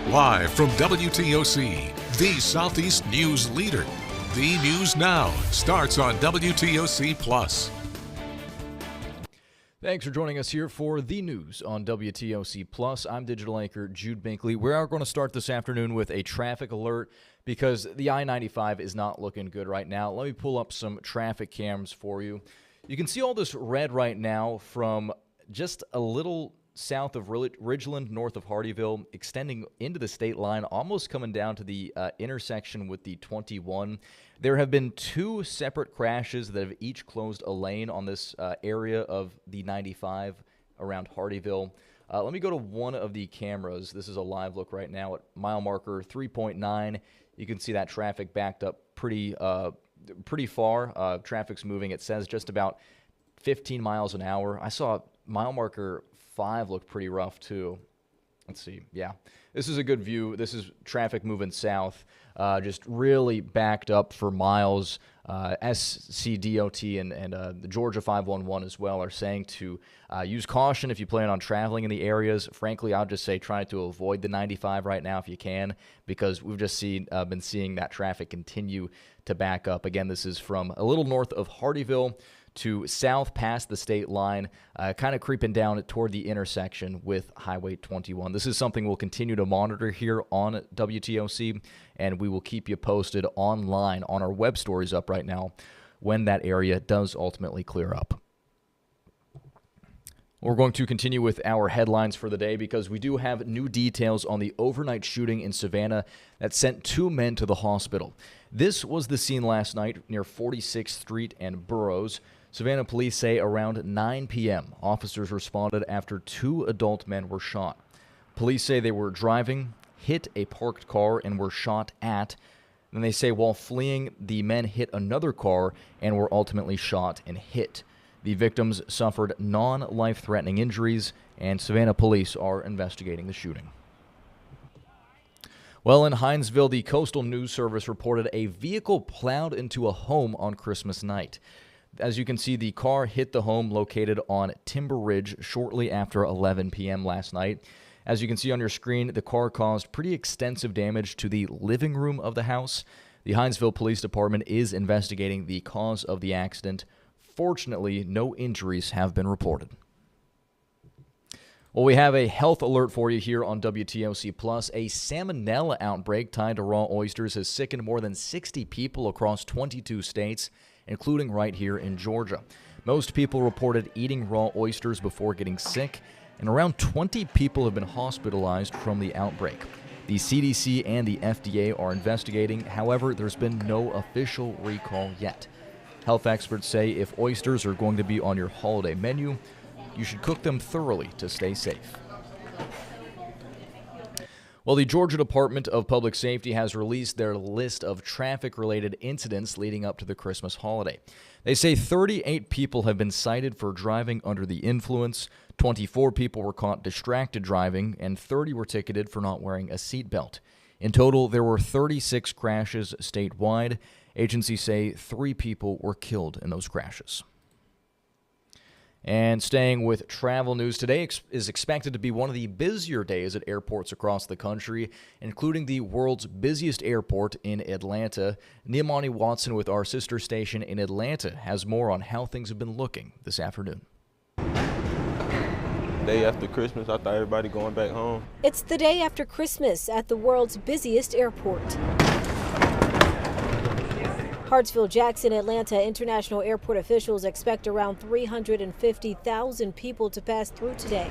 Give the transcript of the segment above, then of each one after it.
Live from WTOC, the Southeast news leader. The News Now starts on WTOC Plus. Thanks for joining us here for the news on WTOC Plus. I'm digital anchor Jude Binkley. We are going to start this afternoon with a traffic alert because the I-95 is not looking good right now. Let me pull up some traffic cams for you. You can see all this red right now from just a little south of Ridgeland, north of Hardeeville, extending into the state line, almost coming down to the intersection with the 21. There have been two separate crashes that have each closed a lane on this area of the 95 around Hardeeville. Let me go to one of the cameras. This is a live look right now at mile marker 3.9. You can see that traffic backed up pretty far. Traffic's moving. It says just about 15 miles an hour. I saw mile marker 5 looked pretty rough too. Let's see. Yeah, this is a good view. This is traffic moving south, just really backed up for miles. SCDOT and the Georgia 511 as well are saying to use caution if you plan on traveling in the areas. Frankly, I'll just say try to avoid the 95 right now if you can, because we've just been seeing that traffic continue to back up. Again, this is from a little north of Hardeeville to south past the state line, kind of creeping down toward the intersection with Highway 21. This is something we'll continue to monitor here on WTOC, and we will keep you posted online on our web stories up right now when that area does ultimately clear up. We're going to continue with our headlines for the day because we do have new details on the overnight shooting in Savannah that sent two men to the hospital. This was the scene last night near 46th Street and Burroughs. Savannah police say around 9 p.m., officers responded after two adult men were shot. Police say they were driving, hit a parked car, and were shot at. Then they say while fleeing, the men hit another car and were ultimately shot and hit. The victims suffered non-life-threatening injuries, and Savannah police are investigating the shooting. Well, in Hinesville, the Coastal News Service reported a vehicle plowed into a home on Christmas night. As you can see, the car hit the home located on Timber Ridge shortly after 11 p.m. last night. As you can see on your screen, the car caused pretty extensive damage to the living room of the house. The Hinesville Police Department is investigating the cause of the accident. Fortunately, no injuries have been reported. Well, we have a health alert for you here on WTOC Plus. A salmonella outbreak tied to raw oysters has sickened more than 60 people across 22 states, including right here in Georgia. Most people reported eating raw oysters before getting sick, and around 20 people have been hospitalized from the outbreak. The CDC and the FDA are investigating. However, there's been no official recall yet. Health experts say if oysters are going to be on your holiday menu, you should cook them thoroughly to stay safe. Well, the Georgia Department of Public Safety has released their list of traffic-related incidents leading up to the Christmas holiday. They say 38 people have been cited for driving under the influence, 24 people were caught distracted driving, and 30 were ticketed for not wearing a seatbelt. In total, there were 36 crashes statewide. Agencies say 3 people were killed in those crashes. And staying with travel news, today is expected to be one of the busier days at airports across the country, including the world's busiest airport in Atlanta. Niamani Watson with our sister station in Atlanta has more on how things have been looking this afternoon. Day after Christmas, I thought everybody going back home. It's the day after Christmas at the world's busiest airport. Hartsfield-Jackson Atlanta International Airport officials expect around 350,000 people to pass through today.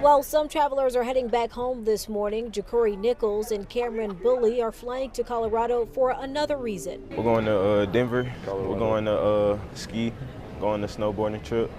While some travelers are heading back home this morning, Ja'Cory Nichols and Cameron Bully are flying to Colorado for another reason. We're going to Denver. Colorado. We're going to ski, going to snowboarding trip,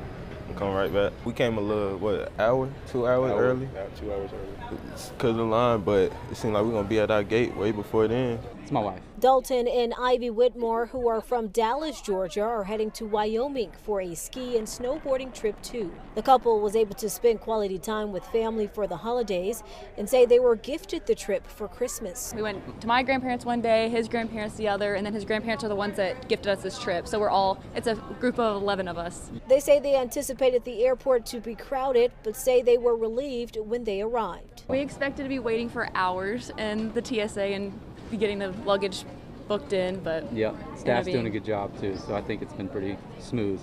and come right back. We came a little, hour, 2 hours early? Yeah, 2 hours early. Because of the line, but it seemed like we're going to be at our gate way before then. It's my wife. Dalton and Ivy Whitmore, who are from Dallas, Georgia, are heading to Wyoming for a ski and snowboarding trip too. The couple was able to spend quality time with family for the holidays and say they were gifted the trip for Christmas. We went to my grandparents one day, his grandparents the other, and then his grandparents are the ones that gifted us this trip. So it's a group of 11 of us. They say they anticipate anticipated the airport to be crowded, but say they were relieved when they arrived. We expected to be waiting for hours in the TSA and be getting the luggage booked in, but yeah, staff's doing a good job too, so I think it's been pretty smooth.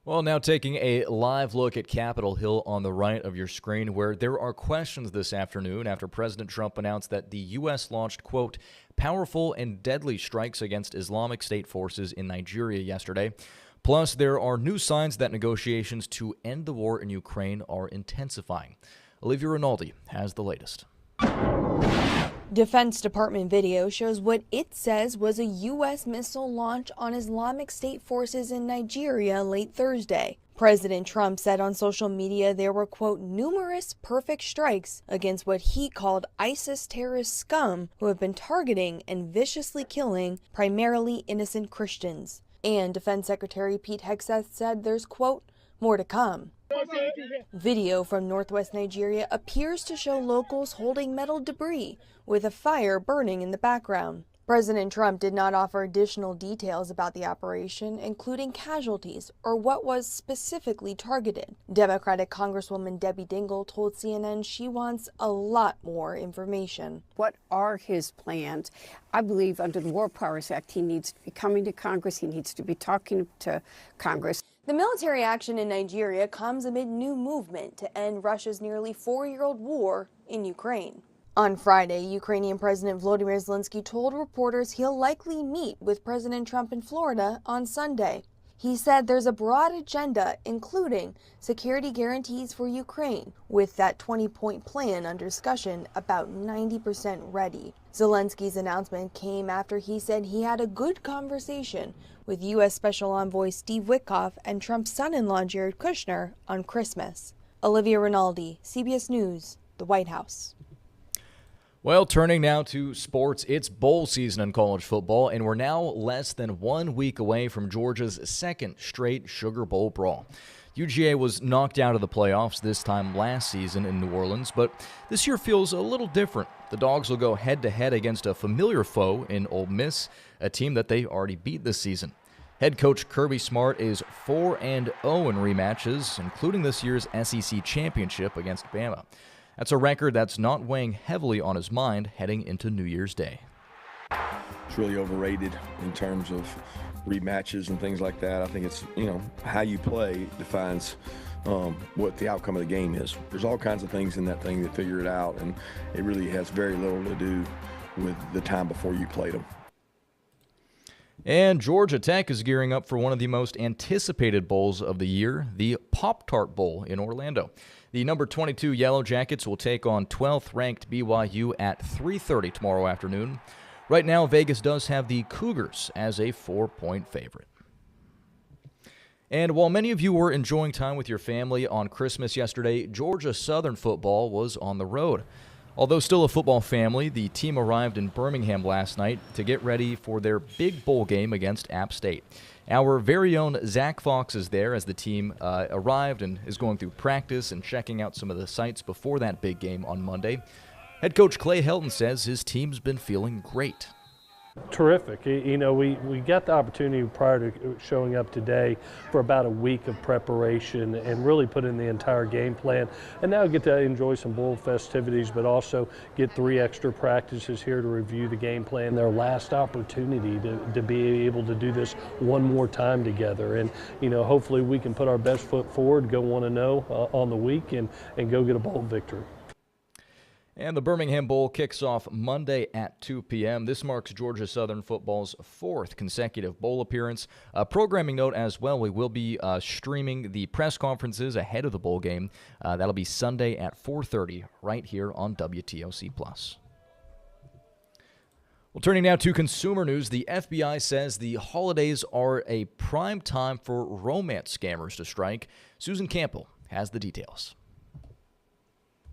Well, now taking a live look at Capitol Hill on the right of your screen, where there are questions this afternoon after President Trump announced that the U.S. launched, quote, powerful and deadly strikes against Islamic State forces in Nigeria yesterday. Plus, there are new signs that negotiations to end the war in Ukraine are intensifying. Olivia Rinaldi has the latest. Defense Department video shows what it says was a U.S. missile launch on Islamic State forces in Nigeria late Thursday. President Trump said on social media there were, quote, numerous perfect strikes against what he called ISIS terrorist scum who have been targeting and viciously killing primarily innocent Christians. And Defense Secretary Pete Hegseth said there's, quote, more to come. Video from northwest Nigeria appears to show locals holding metal debris with a fire burning in the background. President Trump did not offer additional details about the operation, including casualties or what was specifically targeted. Democratic Congresswoman Debbie Dingell told CNN she wants a lot more information. What are his plans? I believe under the War Powers Act, he needs to be coming to Congress. He needs to be talking to Congress. The military action in Nigeria comes amid new movement to end Russia's nearly 4-year-old war in Ukraine. On Friday, Ukrainian President Volodymyr Zelensky told reporters he'll likely meet with President Trump in Florida on Sunday. He said there's a broad agenda, including security guarantees for Ukraine, with that 20-point plan under discussion about 90% ready. Zelensky's announcement came after he said he had a good conversation with U.S. Special Envoy Steve Witkoff and Trump's son-in-law Jared Kushner on Christmas. Olivia Rinaldi, CBS News, the White House. Well, turning now to sports, it's bowl season in college football, and we're now less than 1 week away from Georgia's second straight Sugar Bowl brawl. UGA was knocked out of the playoffs this time last season in New Orleans, but this year feels a little different. The Dogs will go head-to-head against a familiar foe in Ole Miss, a team that they already beat this season. Head coach Kirby Smart is 4-0 in rematches, including this year's SEC championship against Bama. That's a record that's not weighing heavily on his mind heading into New Year's Day. It's really overrated in terms of rematches and things like that. I think it's, how you play defines what the outcome of the game is. There's all kinds of things in that thing that figure it out, and it really has very little to do with the time before you played them. And Georgia Tech is gearing up for one of the most anticipated bowls of the year, the Pop-Tart Bowl in Orlando. The number 22 Yellow Jackets will take on 12th-ranked BYU at 3:30 tomorrow afternoon. Right now, Vegas does have the Cougars as a 4-point favorite. And while many of you were enjoying time with your family on Christmas yesterday, Georgia Southern football was on the road. Although still a football family, the team arrived in Birmingham last night to get ready for their big bowl game against App State. Our very own Zach Fox is there as the team arrived and is going through practice and checking out some of the sites before that big game on Monday. Head coach Clay Helton says his team's been feeling great. Terrific. We got the opportunity prior to showing up today for about a week of preparation and really put in the entire game plan. And now get to enjoy some bowl festivities, but also get 3 extra practices here to review the game plan. Their last opportunity to be able to do this one more time together. And, hopefully we can put our best foot forward, go 1-0 on the week, and go get a bowl victory. And the Birmingham Bowl kicks off Monday at 2 p.m. This marks Georgia Southern football's 4th consecutive bowl appearance. A programming note as well, we will be streaming the press conferences ahead of the bowl game. That'll be Sunday at 4:30 right here on WTOC+. Well, turning now to consumer news, the FBI says the holidays are a prime time for romance scammers to strike. Susan Campbell has the details.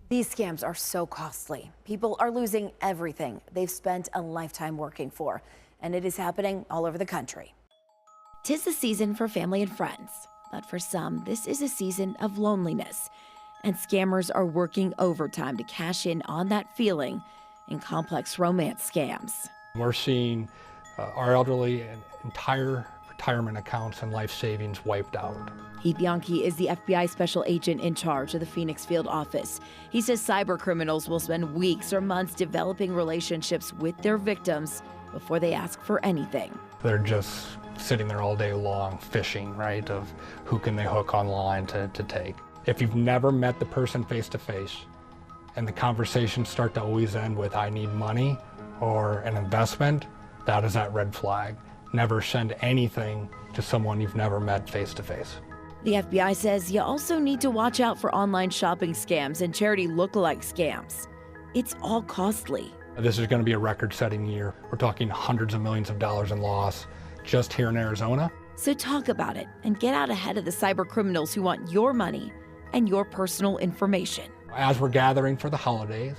These scams are so costly. People are losing everything they've spent a lifetime working for, and it is happening all over the country. 'Tis the season for family and friends, but for some, this is a season of loneliness, and scammers are working overtime to cash in on that feeling in complex romance scams. We're seeing our elderly and entire retirement accounts and life savings wiped out. Heath Bianchi is the FBI special agent in charge of the Phoenix field office. He says cyber criminals will spend weeks or months developing relationships with their victims before they ask for anything. They're just sitting there all day long fishing, right, of who can they hook online to take. If you've never met the person face to face and the conversations start to always end with "I need money" or an investment, that is that red flag. Never send anything to someone you've never met face to face. The FBI says you also need to watch out for online shopping scams and charity lookalike scams. It's all costly. This is going to be a record-setting year. We're talking hundreds of millions of dollars in loss just here in Arizona. So talk about it and get out ahead of the cyber criminals who want your money and your personal information. As we're gathering for the holidays,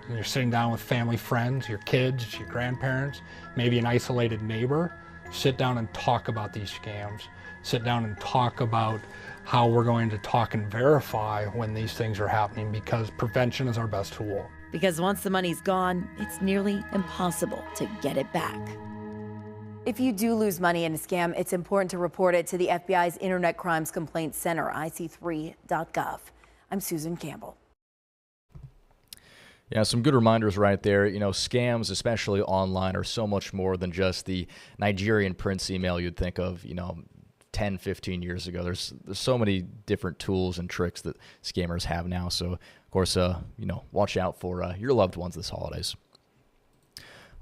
and you're sitting down with family, friends, your kids, your grandparents, maybe an isolated neighbor, sit down and talk about these scams. Sit down and talk about how we're going to talk and verify when these things are happening, because prevention is our best tool. Because once the money's gone, it's nearly impossible to get it back. If you do lose money in a scam, it's important to report it to the FBI's Internet Crimes Complaint Center, ic3.gov. I'm Susan Campbell. Yeah, some good reminders right there. You know, scams, especially online, are so much more than just the Nigerian prince email you'd think of, 10, 15 years ago. There's so many different tools and tricks that scammers have now. So, of course, watch out for your loved ones this holidays.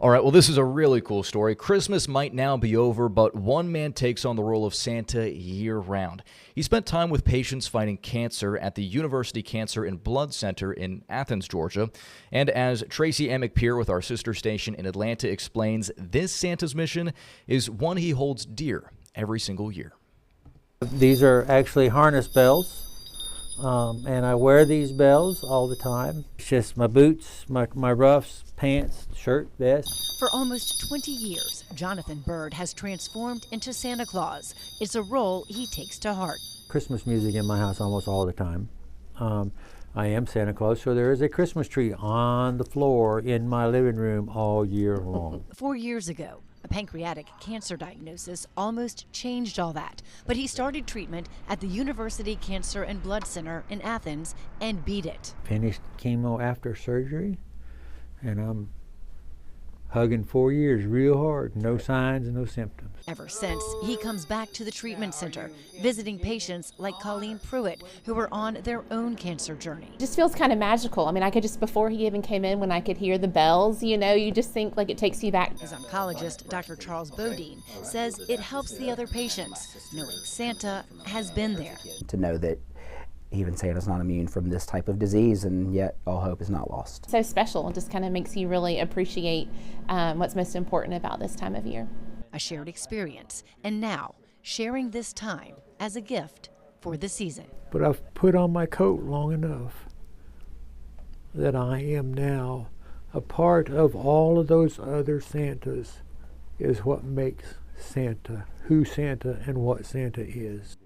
All right, well, this is a really cool story. Christmas might now be over, but one man takes on the role of Santa year-round. He spent time with patients fighting cancer at the University Cancer and Blood Center in Athens, Georgia. And as Tracy Amick-Peer with our sister station in Atlanta explains, this Santa's mission is one he holds dear every single year. These are actually harness bells, and I wear these bells all the time. It's just my boots, my ruffs, pants, shirt, vest. For almost 20 years, Jonathan Bird has transformed into Santa Claus. It's a role he takes to heart. Christmas music in my house almost all the time. I am Santa Claus, so there is a Christmas tree on the floor in my living room all year long. 4 years ago, a pancreatic cancer diagnosis almost changed all that. But he started treatment at the University Cancer and Blood Center in Athens and beat it. Finished chemo after surgery, and I'm hugging 4 years real hard. No signs and no symptoms. Ever since, he comes back to the treatment center, visiting patients like Colleen Pruitt, who are on their own cancer journey. It just feels kind of magical. I mean, I could just, before he even came in, when I could hear the bells, you just think like it takes you back. His oncologist, Dr. Charles Bodine, says it helps the other patients, knowing Santa has been there. To know that even Santa's not immune from this type of disease, and yet all hope is not lost. So special. It just kind of makes you really appreciate what's most important about this time of year. A shared experience, and now sharing this time as a gift for the season. But I've put on my coat long enough that I am now a part of all of those other Santas, is what makes Santa, who Santa and what Santa is.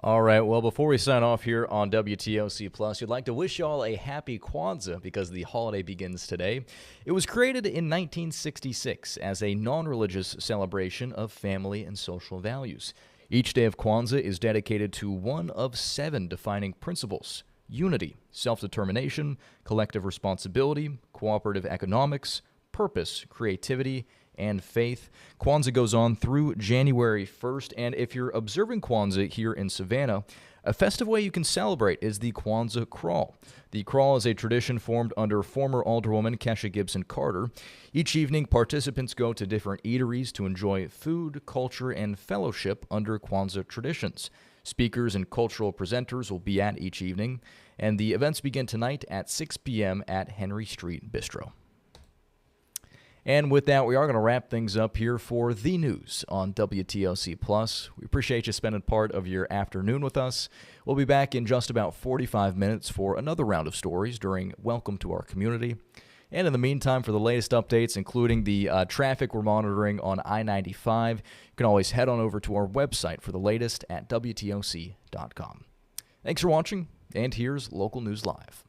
All right, well, before we sign off here on WTOC Plus, we'd like to wish y'all a happy Kwanzaa because the holiday begins today. It was created in 1966 as a non-religious celebration of family and social values. Each day of Kwanzaa is dedicated to one of 7 defining principles: unity, self-determination, collective responsibility, cooperative economics, purpose, creativity, and faith. Kwanzaa goes on through January 1st, and if you're observing Kwanzaa here in Savannah, a festive way you can celebrate is the Kwanzaa Crawl. The crawl is a tradition formed under former Alderwoman Kesha Gibson Carter. Each evening, participants go to different eateries to enjoy food, culture, and fellowship under Kwanzaa traditions. Speakers and cultural presenters will be at each evening, and the events begin tonight at 6 p.m. at Henry Street Bistro. And with that, we are going to wrap things up here for the news on WTOC Plus. We appreciate you spending part of your afternoon with us. We'll be back in just about 45 minutes for another round of stories during Welcome to Our Community. And in the meantime, for the latest updates, including the traffic we're monitoring on I-95, you can always head on over to our website for the latest at WTOC.com. Thanks for watching, and here's Local News Live.